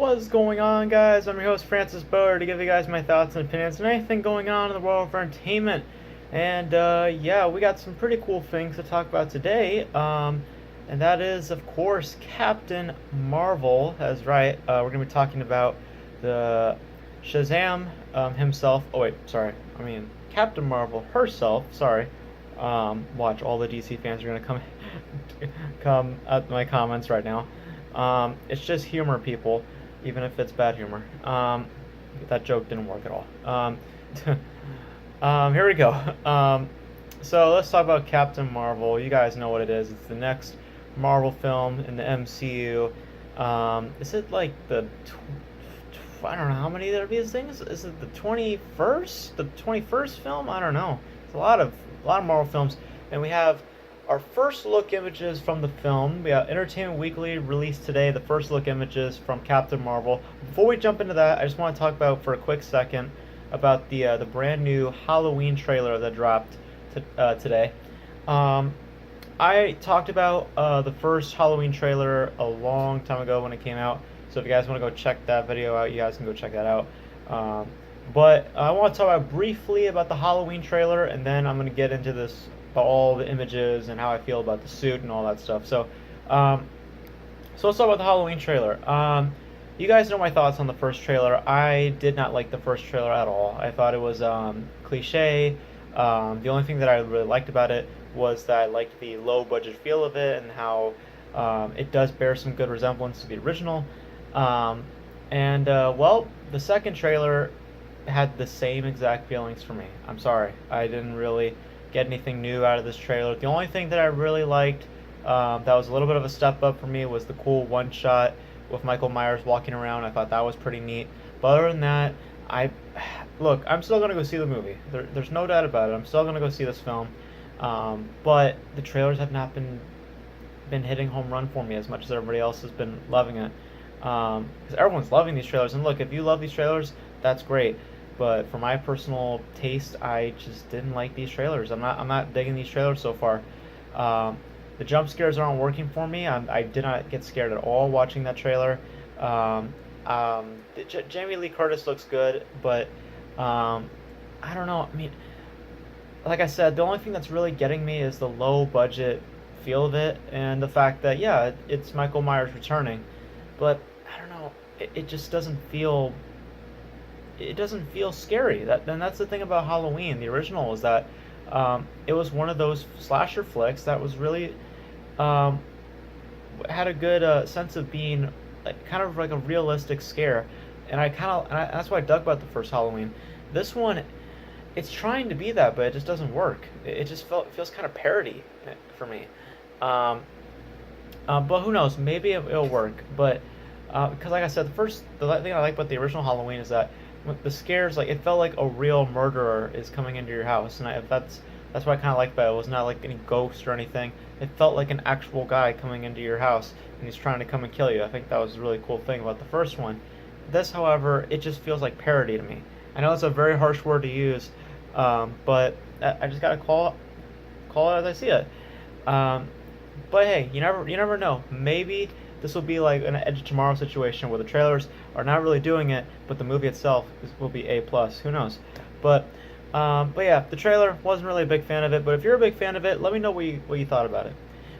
What's going on, guys? I'm your host, Francis Beau, to give you guys my thoughts and opinions on anything going on in the world of entertainment. And yeah, we got some pretty cool things to talk about today. And that is, of course, Captain Marvel. That's right. We're going to be talking about the Shazam himself. Oh, wait, sorry. I mean, Captain Marvel herself. Sorry. Watch, all the DC fans are going to come at my comments right now. It's just humor, people, even if it's bad humor. That joke didn't work at all. Here we go. So let's talk about Captain Marvel. You guys know what it is. It's the next Marvel film in the MCU. Is it like I don't know how many there are these things. Is it the 21st? The 21st film? I don't know. It's a lot of Marvel films, and we have our first look images from the film. We have Entertainment Weekly released today, the first look images from Captain Marvel. Before we jump into that, I just want to talk about for a quick second about the brand new Halloween trailer that dropped today. I talked about the first Halloween trailer a long time ago when it came out. So if you guys want to go check that video out, you guys can go check that out. But I want to talk about briefly about the Halloween trailer, and then I'm going to get into this about all the images and how I feel about the suit and all that stuff. So let's talk about the Halloween trailer. You guys know my thoughts on the first trailer. I did not like the first trailer at all. I thought it was cliche. The only thing that I really liked about it was that I liked the low budget feel of it and how it does bear some good resemblance to the original. Well, the second trailer had the same exact feelings for me. I'm sorry. I didn't really get anything new out of this trailer. The only thing that I really liked that was a little bit of a step up for me was the cool one shot with Michael Myers walking around. I thought that was pretty neat. But other than that, I'm still gonna go see the movie. There's no doubt about it. I'm still gonna go see this film. But the trailers have not been hitting home run for me as much as everybody else has been loving it. Because everyone's loving these trailers. And look, if you love these trailers, that's great. But for my personal taste, I just didn't like these trailers. I'm not digging these trailers so far. The jump scares aren't working for me. I did not get scared at all watching that trailer. Jamie Lee Curtis looks good, but I don't know. I mean, like I said, the only thing that's really getting me is the low budget feel of it and the fact that, yeah, it's Michael Myers returning. But I don't know. It just doesn't feel. It doesn't feel scary. And that's the thing about Halloween. The original was that it was one of those slasher flicks that was really had a good sense of being kind of like a realistic scare, and that's what I dug about the first Halloween. This one, it's trying to be that, but it just doesn't work. It just feels kind of parody for me. But who knows? Maybe it'll work. But because, like I said, the thing I like about the original Halloween is that the scares, like, it felt like a real murderer is coming into your house, and that's what I kind of liked about it. It was not like any ghost or anything. It felt like an actual guy coming into your house, and he's trying to come and kill you. I think that was a really cool thing about the first one. This, however, it just feels like parody to me. I know it's a very harsh word to use, but I just gotta call it as I see it. But hey, you never know. Maybe this will be like an Edge of Tomorrow situation where the trailers are not really doing it, but the movie itself will be A+. Who knows? But yeah, the trailer, wasn't really a big fan of it. But if you're a big fan of it, let me know what you thought about it.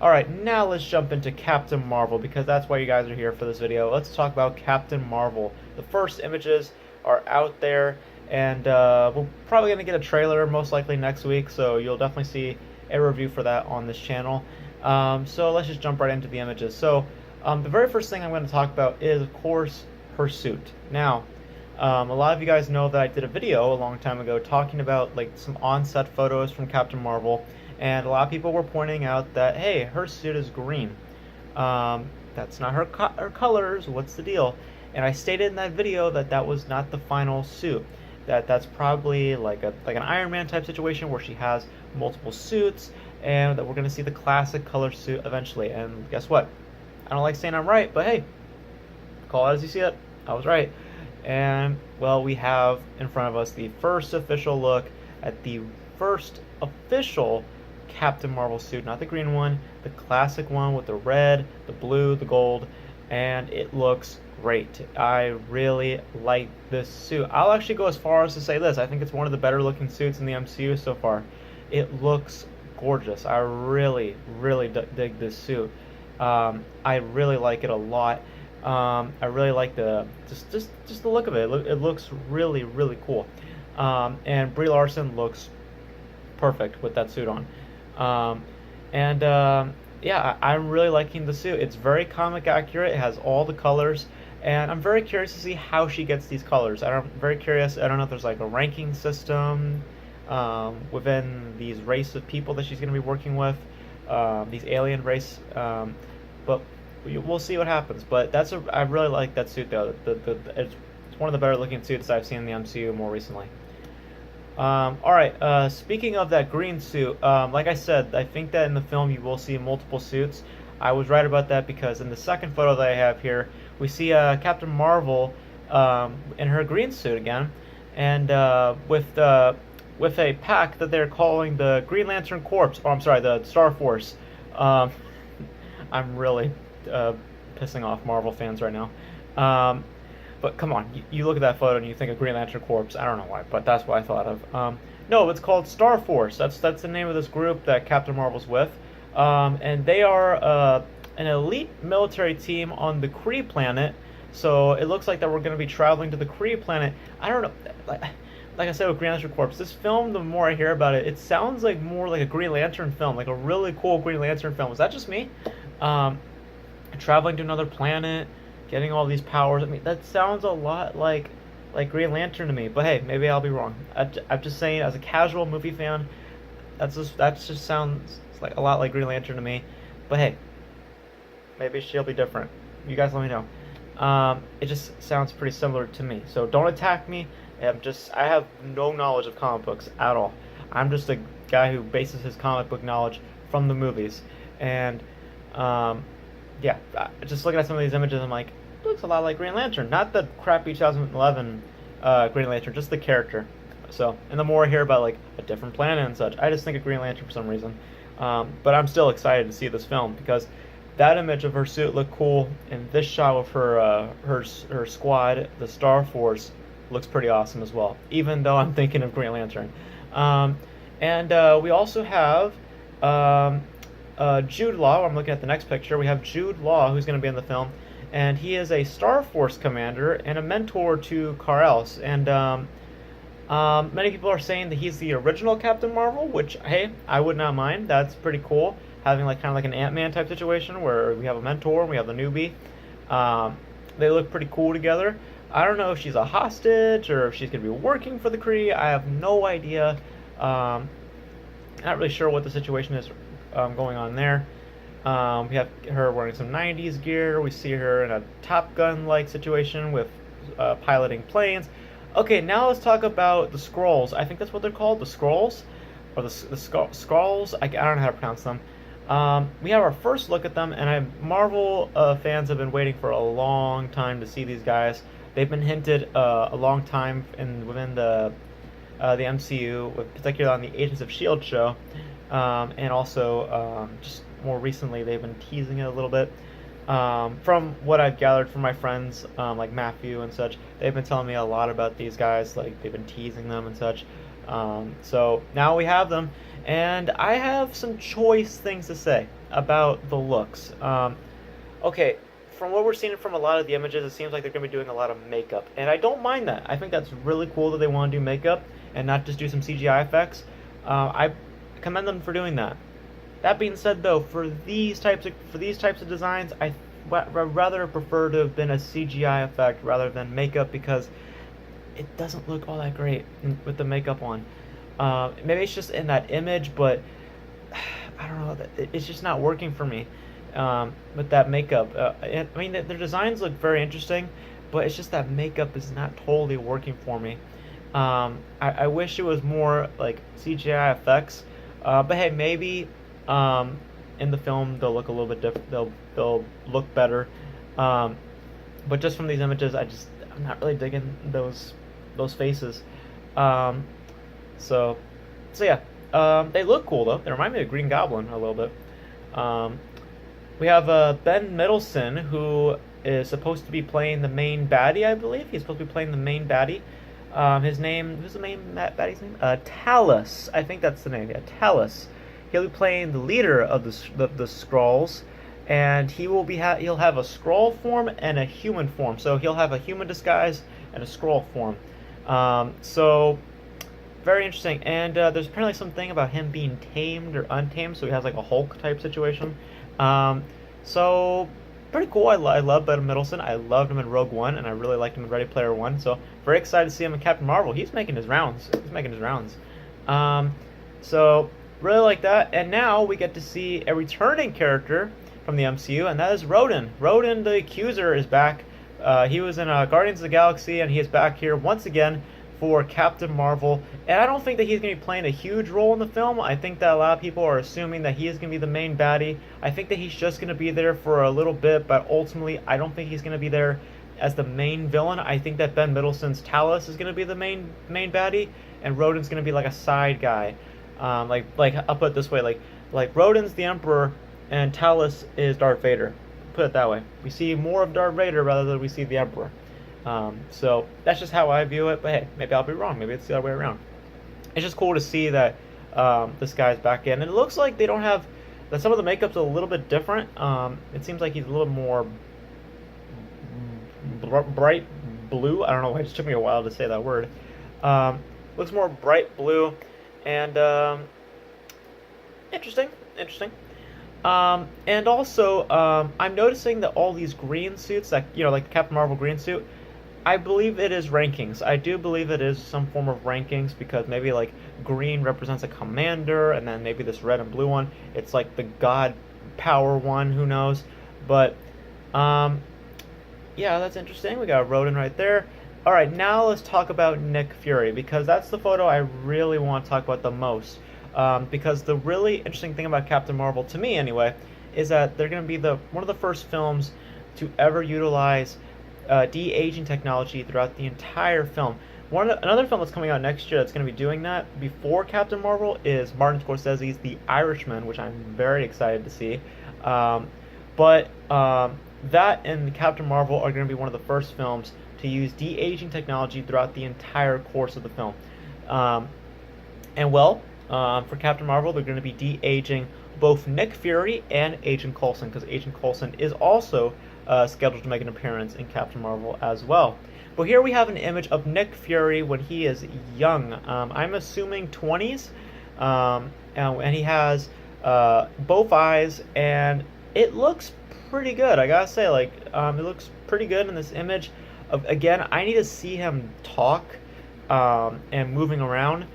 All right, now let's jump into Captain Marvel, because that's why you guys are here for this video. Let's talk about Captain Marvel. The first images are out there, and we're probably going to get a trailer most likely next week, so you'll definitely see a review for that on this channel. So let's just jump right into the images. So the very first thing I'm going to talk about is, of course, her suit. Now, a lot of you guys know that I did a video a long time ago talking about like some on-set photos from Captain Marvel, and a lot of people were pointing out that, hey, her suit is green. That's not her colors. What's the deal? And I stated in that video that that was not the final suit. That's probably like an Iron Man type situation where she has multiple suits, and that we're going to see the classic color suit eventually. And guess what? I don't like saying I'm right, but hey, call it as you see it. I was right. And, well, we have in front of us the first official look at the first official Captain Marvel suit. Not the green one, the classic one with the red, the blue, the gold, and it looks great. I really like this suit. I'll actually go as far as to say this. I think it's one of the better looking suits in the MCU so far. It looks gorgeous. I really, really dig this suit. I really like it a lot. I really like the just the look of it. It looks really, really cool. And Brie Larson looks perfect with that suit on. Um, and Yeah, I'm really liking the suit. It's very comic accurate. It has all the colors, and I'm very curious to see how she gets these colors. I'm very curious. I don't know if there's like a ranking system within these race of people that she's going to be working with, these alien race. But we'll see what happens. But I really like that suit though. It's one of the better looking suits I've seen in the MCU more recently. All right. Speaking of that green suit, like I said, I think that in the film you will see multiple suits. I was right about that because in the second photo that I have here, we see Captain Marvel in her green suit again, and with a pack that they're calling the Green Lantern Corps. Oh, I'm sorry, the Star Force. Um, I'm really pissing off Marvel fans right now. But come on, you look at that photo and you think of Green Lantern Corps. I don't know why, but that's what I thought of. No, it's called Star Force. That's the name of this group that Captain Marvel's with, and they are an elite military team on the Kree planet. So it looks like that we're going to be traveling to the Kree planet. I don't know. Like I said with Green Lantern Corps, this film, the more I hear about it, it sounds like more like a Green Lantern film, like a really cool Green Lantern film. Is that just me? Traveling to another planet, getting all these powers. I mean, that sounds a lot like Green Lantern to me. But hey, maybe I'll be wrong. I'm just saying, as a casual movie fan, that just sounds like a lot like Green Lantern to me. But hey, maybe she'll be different. You guys let me know. It just sounds pretty similar to me. So don't attack me. I have no knowledge of comic books at all. I'm just a guy who bases his comic book knowledge from the movies. And yeah, just looking at some of these images, I'm like, it looks a lot like Green Lantern. Not the crappy 2011 Green Lantern, just the character. So, and the more I hear about like a different planet and such, I just think of Green Lantern for some reason. But I'm still excited to see this film because that image of her suit looked cool, and this shot of her squad, the Star Force, looks pretty awesome as well. Even though I'm thinking of Green Lantern, we also have Jude Law. I'm looking at the next picture. We have Jude Law, who's going to be in the film, and he is a Star Force commander and a mentor to Kal-El. And many people are saying that he's the original Captain Marvel, which, hey, I would not mind. That's pretty cool, having like kind of like an Ant-Man type situation where we have a mentor and we have the newbie. They look pretty cool together. I don't know if she's a hostage or if she's going to be working for the Kree. I have no idea. Not really sure what the situation is going on there. We have her wearing some 90s gear. We see her in a Top Gun-like situation with piloting planes. Okay, now let's talk about the Skrulls. I think that's what they're called, the Skrulls? Or the Skrulls? I don't know how to pronounce them. We have our first look at them, and Marvel fans have been waiting for a long time to see these guys. They've been hinted a long time within the MCU, particularly on the Agents of S.H.I.E.L.D. show, and also just more recently they've been teasing it a little bit. From what I've gathered from my friends, like Matthew and such, they've been telling me a lot about these guys, like they've been teasing them and such. So now we have them, and I have some choice things to say about the looks. Okay, from what we're seeing from a lot of the images, it seems like they're going to be doing a lot of makeup, and I don't mind that. I think that's really cool that they want to do makeup and not just do some CGI effects. I commend them for doing that. That being said, though, for these types of designs, I'd rather prefer to have been a CGI effect rather than makeup because it doesn't look all that great with the makeup on. Maybe it's just in that image, but I don't know. It's just not working for me with that makeup. I mean, their designs look very interesting, but it's just that makeup is not totally working for me. I wish it was more like CGI effects, but hey, maybe in the film they'll look a little bit different. They'll look better. But just from these images, I'm not really digging those faces. So yeah, they look cool though. They remind me of Green Goblin a little bit. We have Ben Mendelsohn, who is supposed to be playing the main baddie, I believe. He's supposed to be playing the main baddie. His name, who's the main baddie's name? Talus. I think that's the name. Yeah, Talus. He'll be playing the leader of the Skrulls, and he'll have a Skrull form and a human form. So he'll have a human disguise and a Skrull form. So very interesting. And there's apparently something about him being tamed or untamed, so he has like a Hulk type situation. So pretty cool. I love Ben Mendelsohn. I loved him in Rogue One, and I really liked him in Ready Player One. So very excited to see him in Captain Marvel. He's making his rounds. So really like that. And now we get to see a returning character from the MCU, and that is Rodan. Rodan the Accuser is back. He was in Guardians of the Galaxy, and he is back here once again for Captain Marvel. And I don't think that he's going to be playing a huge role in the film. I think that a lot of people are assuming that he is going to be the main baddie. I think that he's just going to be there for a little bit, but ultimately I don't think he's going to be there as the main villain. I think that Ben Mendelsohn's Talus is going to be the main baddie, and Rodan's going to be like a side guy. Like I'll put it this way, like Rodan's the Emperor and Talus is Darth Vader. Put it that way. We see more of Darth Vader rather than we see the Emperor. So that's just how I view it. But hey, maybe I'll be wrong. Maybe it's the other way around. It's just cool to see that this guy's back in. And it looks like they don't have that. Some of the makeup's a little bit different. It seems like he's a little more bright blue. I don't know. It just took me a while to say that word. Looks more bright blue and interesting. And also, I'm noticing that all these green suits, like like the Captain Marvel green suit, I believe it is rankings. I do believe it is some form of rankings, because maybe like green represents a commander, and then maybe this red and blue one, it's like the god power one. Who knows? But yeah, that's interesting. We got Rodan right there. All right, now let's talk about Nick Fury, because that's the photo I really want to talk about the most. Because the really interesting thing about Captain Marvel, to me anyway, is that they're going to be one of the first films to ever utilize de-aging technology throughout the entire film. Another film that's coming out next year that's going to be doing that before Captain Marvel is Martin Scorsese's The Irishman, which I'm very excited to see. But that and Captain Marvel are going to be one of the first films to use de-aging technology throughout the entire course of the film. For Captain Marvel, they're going to be de-aging both Nick Fury and Agent Coulson, because Agent Coulson is also scheduled to make an appearance in Captain Marvel as well. But here we have an image of Nick Fury when he is young. I'm assuming 20s, and he has both eyes, and it looks pretty good. I gotta say, it looks pretty good in this image. Again, I need to see him talk and moving around,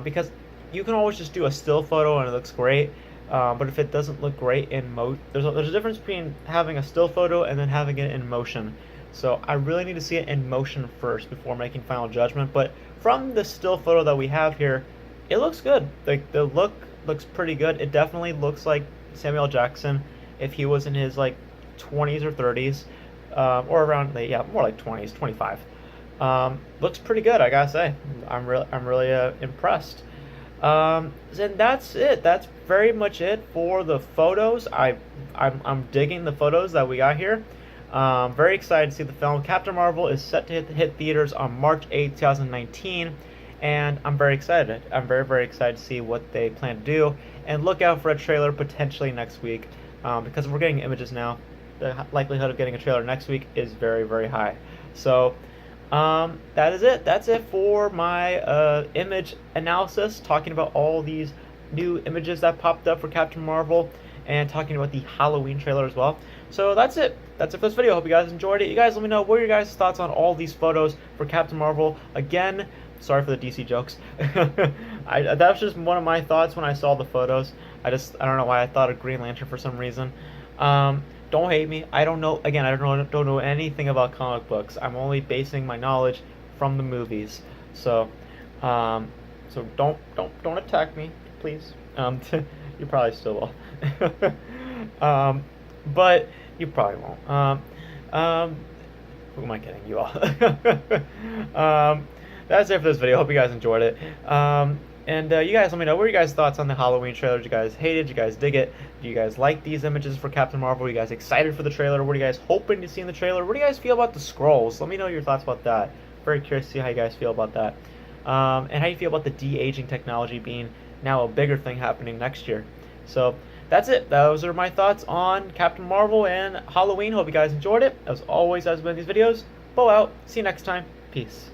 because you can always just do a still photo and it looks great, but if it doesn't look great in there's a difference between having a still photo and then having it in motion. So I really need to see it in motion first before making final judgment. But from the still photo that we have here, it looks good. Like, the look looks pretty good. It definitely looks like Samuel Jackson if he was in his 20s or 30s, or around more like 20s, 25. Looks pretty good, I gotta say. I'm really impressed. And that's it. That's very much it for the photos. I'm digging the photos that we got here. Very excited to see the film. Captain Marvel is set to hit theaters on March 8, 2019, and I'm very excited. I'm very, very excited to see what they plan to do, and look out for a trailer potentially next week, because if we're getting images now, the likelihood of getting a trailer next week is very, very high. So that is it. That's it for my image analysis, talking about all these new images that popped up for Captain Marvel, and talking about the Halloween trailer as well. So that's it. That's it for this video. Hope you guys enjoyed it. You guys let me know what are your guys' thoughts on all these photos for Captain Marvel. Again, sorry for the DC jokes. That was just one of my thoughts when I saw the photos. I don't know why I thought of Green Lantern for some reason. Don't hate me. I don't know. Again, I don't know anything about comic books. I'm only basing my knowledge from the movies. So don't attack me, please. You probably still will. But you probably won't. Who am I kidding? You all. That's it for this video. Hope you guys enjoyed it. And you guys let me know, what are you guys' thoughts on the Halloween trailer? Did you guys hate it? Did you guys dig it? Do you guys like these images for Captain Marvel? Are you guys excited for the trailer? What are you guys hoping to see in the trailer? What do you guys feel about the scrolls? Let me know your thoughts about that. Very curious to see how you guys feel about that. And how you feel about the de-aging technology being now a bigger thing happening next year. So that's it. Those are my thoughts on Captain Marvel and Halloween. Hope you guys enjoyed it. As always, as with these videos, Beau out. See you next time. Peace.